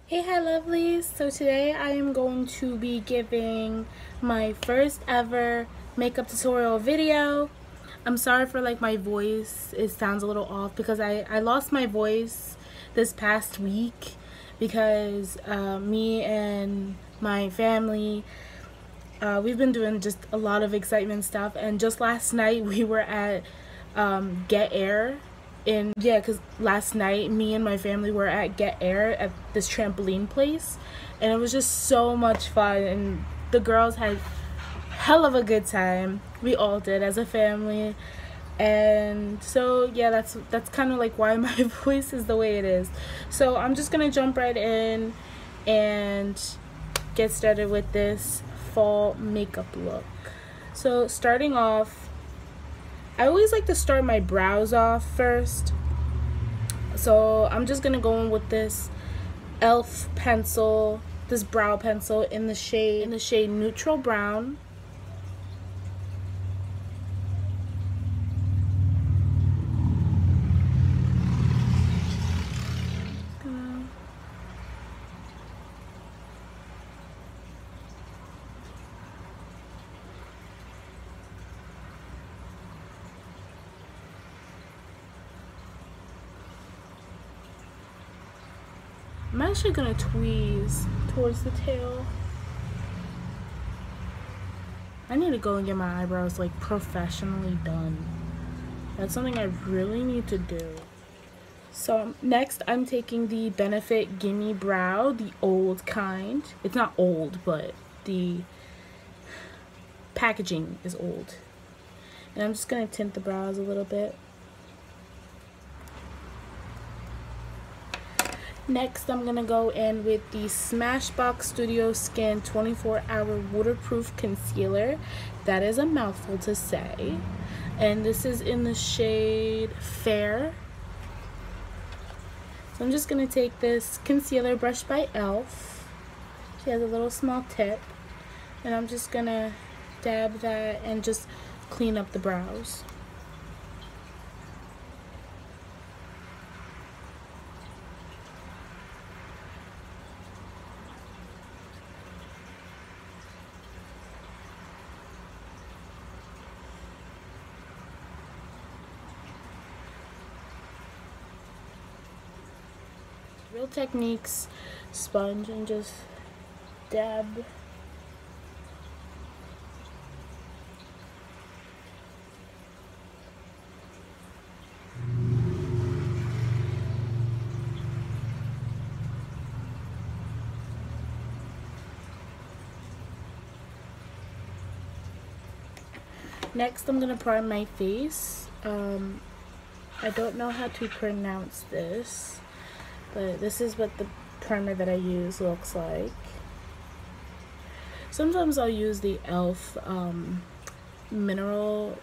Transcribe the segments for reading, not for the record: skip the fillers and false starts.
Hey, hi lovelies. So today I am going to be giving my first ever makeup tutorial video. I'm sorry for my voice, it sounds a little off because I lost my voice this past week because me and my family, we've been doing just a lot of excitement stuff, and just last night we were at Get Air. Because last night me and my family were at Get Air at this trampoline place, and it was just so much fun, and the girls had hell of a good time. We all did as a family. And so yeah, that's kind of why my voice is the way it is. So I'm just gonna jump right in and get started with this fall makeup look. So starting off, I always like to start my brows off first. So I'm just gonna go in with this e.l.f. pencil, this brow pencil in the shade Neutral Brown. I'm actually gonna tweeze towards the tail. I need to go and get my eyebrows professionally done. That's something I really need to do. So next I'm taking the Benefit Gimme Brow, the old kind. It's not old, but the packaging is old. And I'm just gonna tint the brows a little bit. Next, I'm going to go in with the Smashbox Studio Skin 24-Hour Waterproof Concealer. That is a mouthful to say. And this is in the shade Fair. So I'm just going to take this concealer brushed by e.l.f. She has a little small tip. And I'm just going to dab that and just clean up the brows. Real Techniques sponge and just dab. Next, I'm gonna prime my face. I don't know how to pronounce this, but this is what the primer that I use looks like. Sometimes I'll use the e.l.f. mineral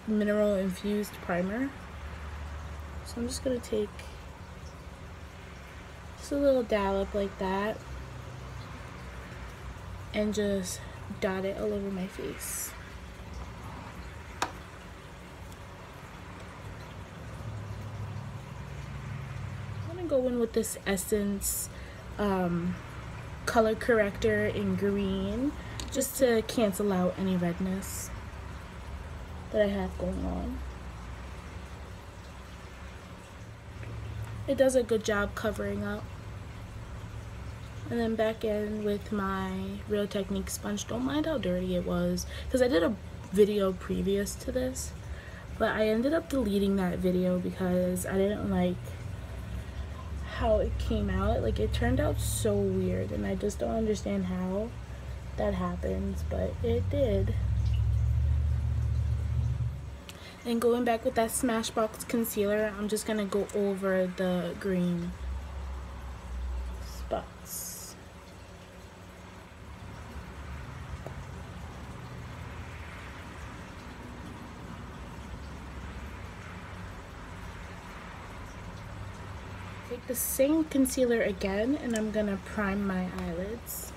infused primer. So I'm just gonna take just a little dollop like that and just dot it all over my face. Go in with this Essence color corrector in green, just to cancel out any redness that I have going on. It does a good job covering up. And then back in with my Real Techniques sponge. Don't mind how dirty it was, because I did a video previous to this, but I ended up deleting that video because I didn't like how it came out. It turned out so weird, and I just don't understand how that happens, but it did. And going back with that Smashbox concealer, I'm just gonna go over the green spots. Take the same concealer again, and I'm gonna prime my eyelids.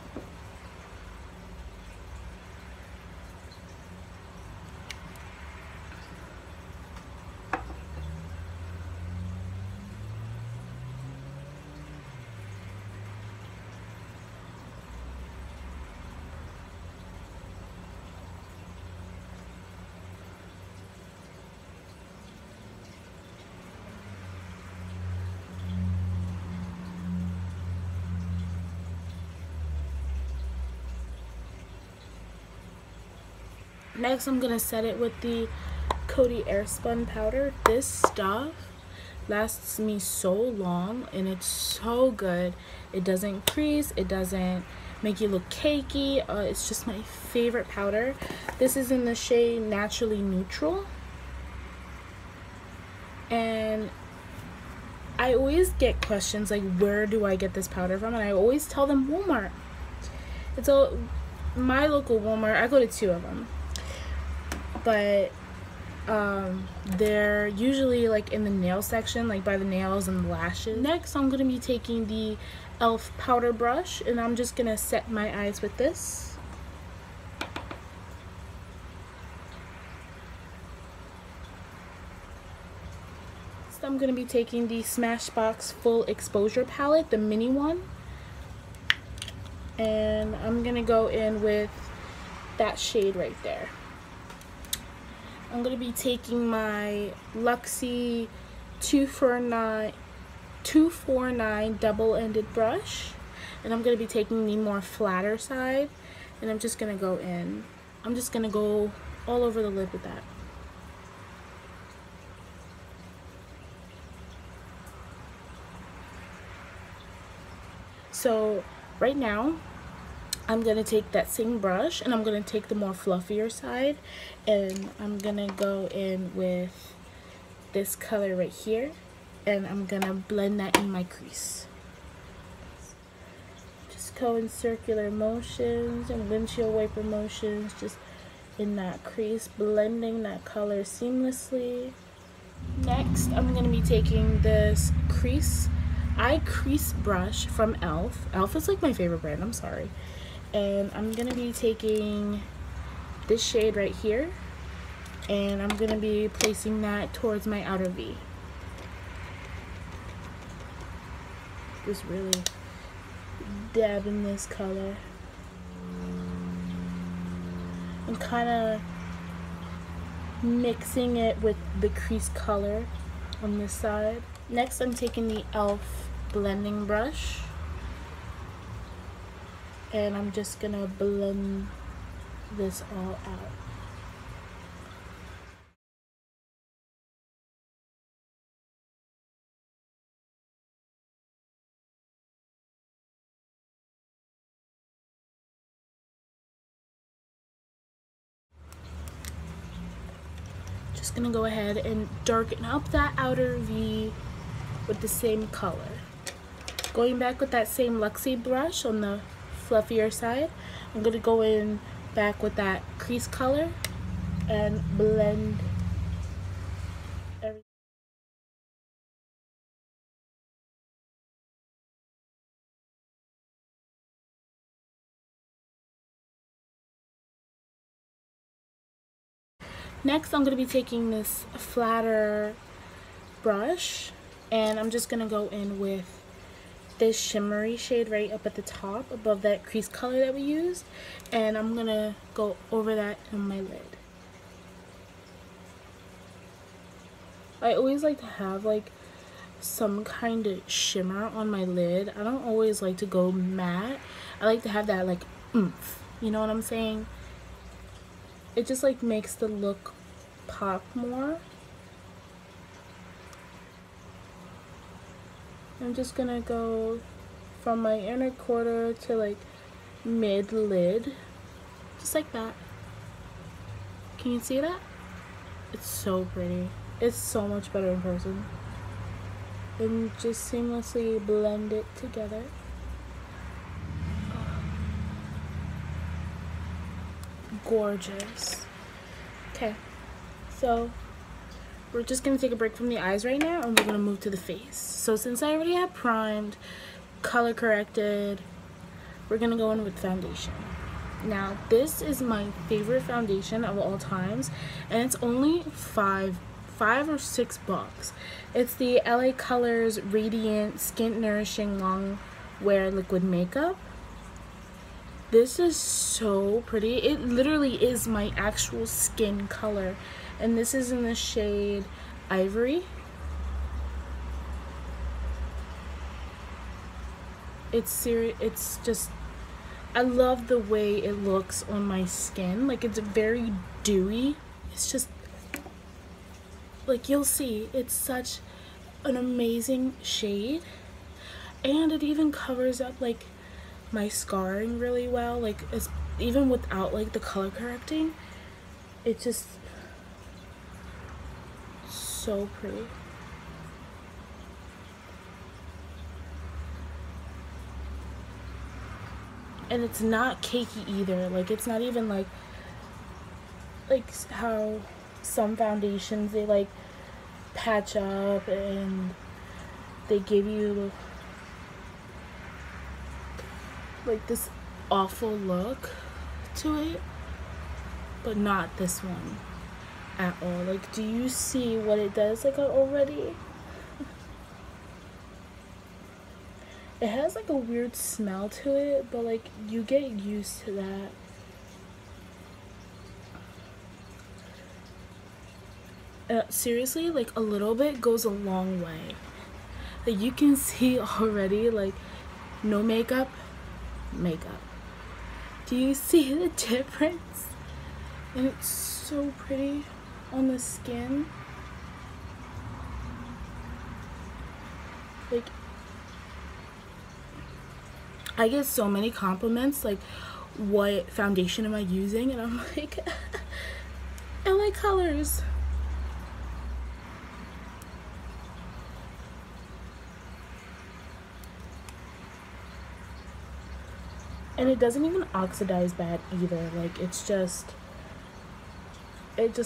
Next, I'm gonna set it with the Coty Airspun powder. This stuff lasts me so long and it's so good. It doesn't crease, it doesn't make you look cakey. It's just my favorite powder. This is in the shade Naturally Neutral. And I always get questions like, where do I get this powder from? And I always tell them Walmart. It's my local Walmart. I go to 2 of them. But they're usually like in the nail section, like by the nails and the lashes. Next, I'm gonna be taking the e.l.f. powder brush and I'm just gonna set my eyes with this. Next, I'm gonna be taking the Smashbox Full Exposure palette, the mini one, and I'm gonna go in with that shade right there. I'm going to be taking my Luxie 249 double-ended brush, and I'm going to be taking the more flatter side, and I'm just going to go in. I'm just going to go all over the lid with that. So right now, I'm going to take that same brush and I'm going to take the more fluffier side and I'm going to go in with this color right here and I'm going to blend that in my crease. Just go in circular motions and windshield wiper motions, just in that crease, blending that color seamlessly. Next, I'm going to be taking this crease brush from e.l.f. e.l.f. is like my favorite brand, I'm sorry. And I'm going to be taking this shade right here and I'm going to be placing that towards my outer V. Just really dabbing this color and kind of mixing it with the crease color on this side. Next, I'm taking the e.l.f. blending brush and I'm just gonna blend this all out. Just gonna go ahead and darken up that outer V with the same color. Going back with that same Luxie brush on the fluffier side, I'm gonna go in back with that crease color and blend everything. Next, I'm gonna be taking this flatter brush and I'm just gonna go in with this shimmery shade right up at the top above that crease color that we used, and I'm gonna go over that in my lid. I always like to have like some kind of shimmer on my lid. I don't always like to go matte. I like to have that like oomph, you know what I'm saying? It just like makes the look pop more. I'm just gonna go from my inner quarter to like mid lid, just like that. Can you see that? It's so pretty. It's so much better in person. And just seamlessly blend it together. Gorgeous. Okay, so we're just going to take a break from the eyes right now and we're going to move to the face. So since I already have primed, color corrected, we're going to go in with foundation. Now this is my favorite foundation of all times and it's only $5 or $6. It's the LA Colors Radiant Skin Nourishing Long Wear Liquid Makeup. This is so pretty. It literally is my actual skin color. And this is in the shade Ivory. It's just, I love the way it looks on my skin. Like it's very dewy. It's just like, you'll see, it's such an amazing shade, and it even covers up like my scarring really well. Like, it's even without like the color correcting, it's just so pretty. And it's not cakey either. Like, it's not even like how some foundations, they like patch up and they give you like this awful look to it, but not this one at all. Like, do you see what it does like already? It has like a weird smell to it, but like, you get used to that. Seriously, like, a little bit goes a long way. Like, you can see already, like, no makeup. Do you see the difference? And it's so pretty on the skin. Like, I get so many compliments, like, what foundation am I using? And I'm like, LA Colors. And it doesn't even oxidize bad either. Like, it just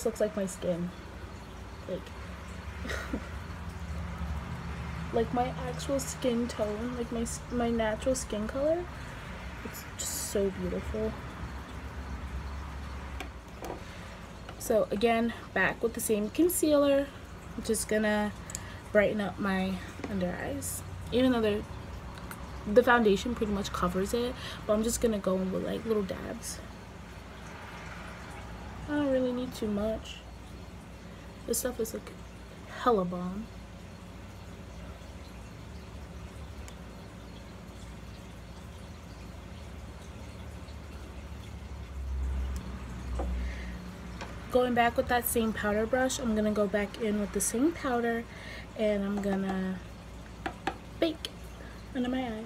looks like my skin. Like, like my actual skin tone, like my natural skin color. It's just so beautiful. So again, back with the same concealer. I'm just gonna brighten up my under eyes, even though the foundation pretty much covers it, but I'm just gonna go in with like little dabs. I don't really need too much. This stuff is like hella bomb. Going back with that same powder brush, I'm gonna go back in with the same powder and I'm gonna bake under my eyes.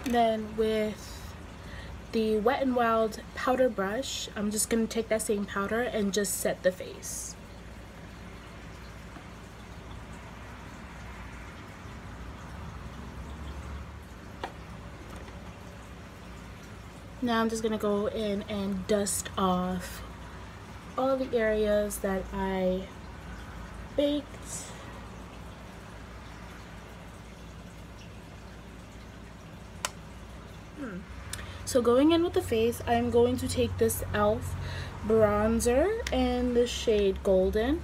Then with the Wet n Wild powder brush, I'm just going to take that same powder and just set the face. Now I'm just going to go in and dust off all the areas that I baked. So going in with the face, I'm going to take this e.l.f. bronzer in the shade Golden.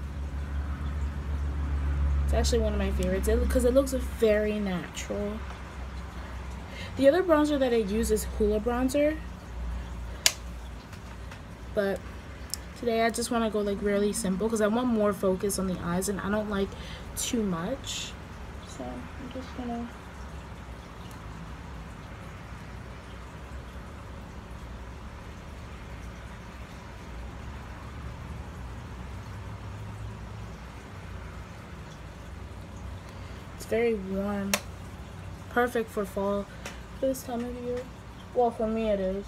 It's actually one of my favorites because it looks very natural. The other bronzer that I use is Hoola bronzer, but today I just want to go like really simple because I want more focus on the eyes and I don't like too much. So I'm just gonna very warm, perfect for fall, for this time of year. Well, for me it is.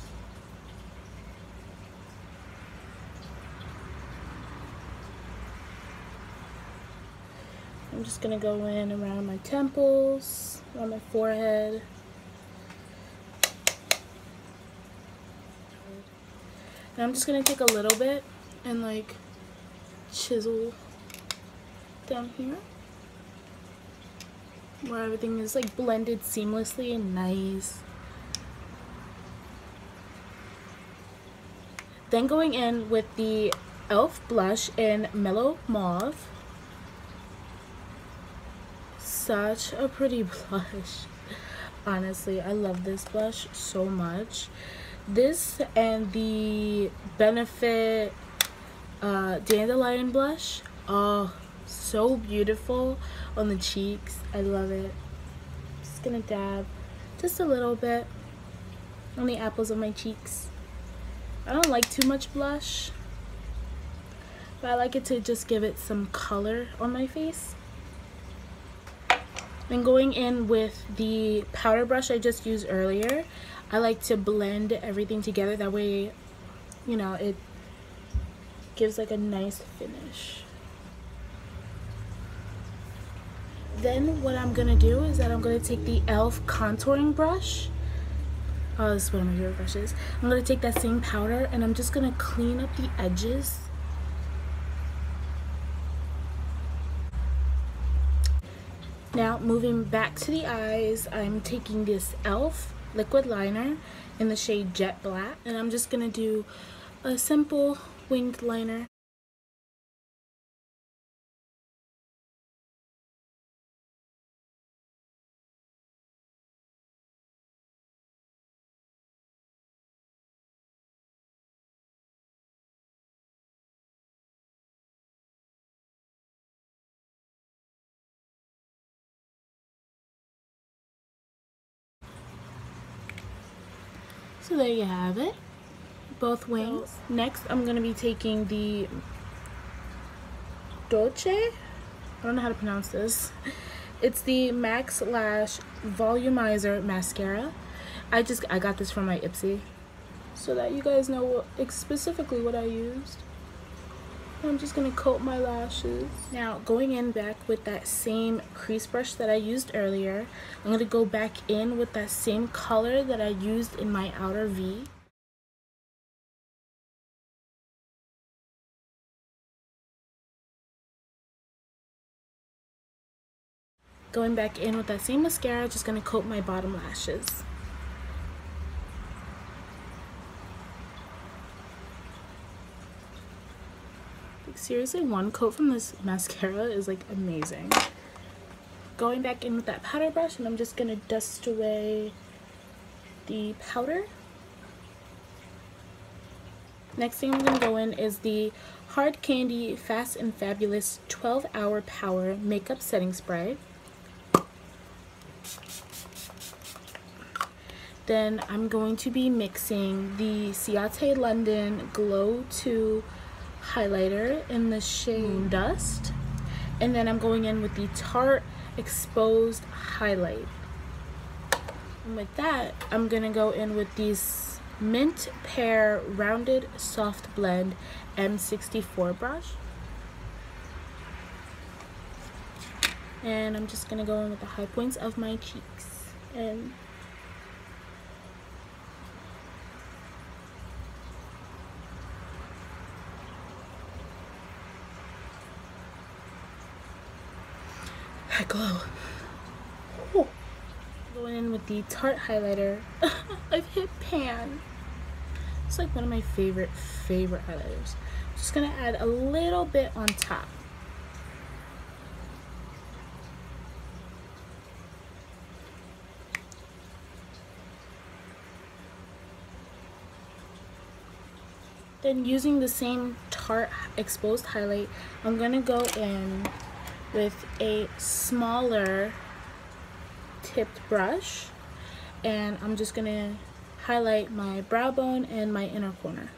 I'm just gonna go in around my temples, around my forehead. And I'm just gonna take a little bit and like chisel down here, where everything is like blended seamlessly and nice. Then going in with the e.l.f. blush in Mellow Mauve. Such a pretty blush. Honestly, I love this blush so much. This and the Benefit Dandelion blush. Oh, so beautiful on the cheeks. I love it. Just gonna dab just a little bit on the apples of my cheeks. I don't like too much blush but I like it to just give it some color on my face. Then going in with the powder brush I just used earlier, I like to blend everything together. That way, you know, it gives like a nice finish. Then what I'm gonna do is that I'm gonna take the e.l.f. contouring brush. Oh, this is one of my favorite brushes. I'm gonna take that same powder and I'm just gonna clean up the edges. Now moving back to the eyes, I'm taking this e.l.f. liquid liner in the shade Jet Black, and I'm just gonna do a simple winged liner. So there you have it, both wings. Next, I'm going to be taking the doucce, I don't know how to pronounce this. It's the MaxLash Volumizer Mascara. I got this from my Ipsy, so that you guys know specifically what I used. I'm just going to coat my lashes. Now, going in back with that same crease brush that I used earlier, I'm going to go back in with that same color that I used in my outer V. Going back in with that same mascara, just going to coat my bottom lashes. Seriously, one coat from this mascara is like amazing. Going back in with that powder brush, and I'm just gonna dust away the powder. Next thing I'm gonna go in is the Hard Candy Fast and Fabulous 12-Hour Power Makeup Setting Spray. Then I'm going to be mixing the Ciate London Glow 2 highlighter in the shade Moondust, and then I'm going in with the Tarte Exposed Highlight. And with that, I'm gonna go in with these Mint Pear Rounded Soft Blend M64 brush, and I'm just gonna go in with the high points of my cheeks. And I glow. Ooh. Going in with the Tarte highlighter. I've hit pan. It's like one of my favorite highlighters. Just gonna add a little bit on top. Then using the same Tarte Exposed highlight, I'm gonna go in with a smaller tipped brush, and I'm just gonna highlight my brow bone and my inner corner.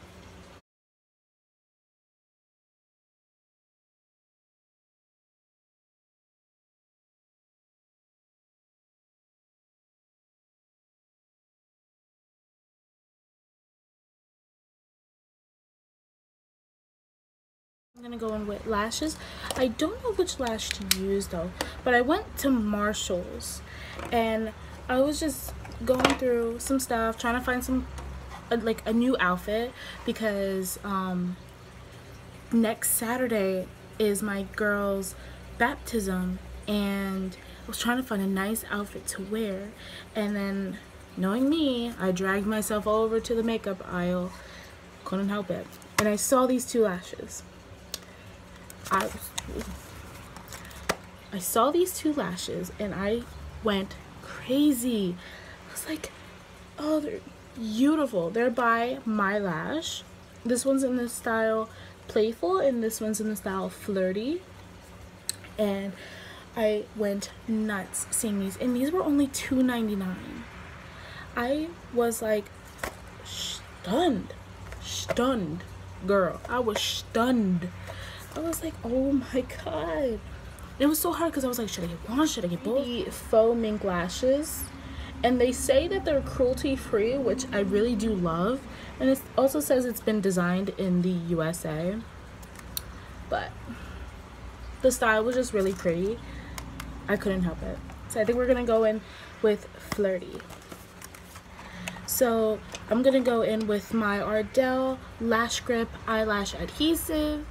I'm gonna go in with lashes. I don't know which lash to use though, but I went to Marshall's and I was just going through some stuff, trying to find some like a new outfit, because next Saturday is my girl's baptism, and I was trying to find a nice outfit to wear. And then, knowing me, I dragged myself over to the makeup aisle, couldn't help it, and I saw these two lashes. I saw these two lashes and I went crazy. I was like, oh, they're beautiful. They're by myLASH. This one's in the style Playful and this one's in the style Flirty. And I went nuts seeing these, and these were only $2.99. I was like stunned, girl. I was stunned. I was like, oh my god. It was so hard because I was like, should I get one? Should I get both? The faux mink lashes. And they say that they're cruelty free, which I really do love. And it also says it's been designed in the USA. But the style was just really pretty. I couldn't help it. So I think we're going to go in with Flirty. So I'm going to go in with my Ardell Lash Grip Eyelash Adhesive.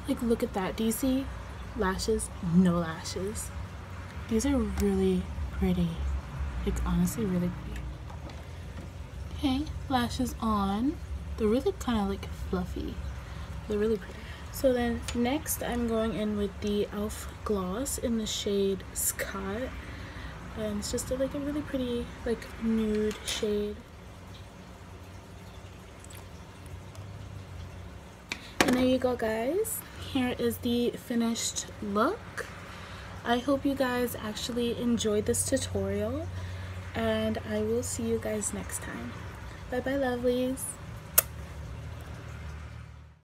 Like, look at that. Do you see? Lashes, no lashes. These are really pretty. Like, honestly, really pretty. Okay, lashes on. They're really kind of like fluffy. They're really pretty. So then next I'm going in with the e.l.f. gloss in the shade Scott. And it's just like a really pretty like nude shade. And there you go, guys. Here is the finished look. I hope you guys actually enjoyed this tutorial, and I will see you guys next time. Bye bye, lovelies.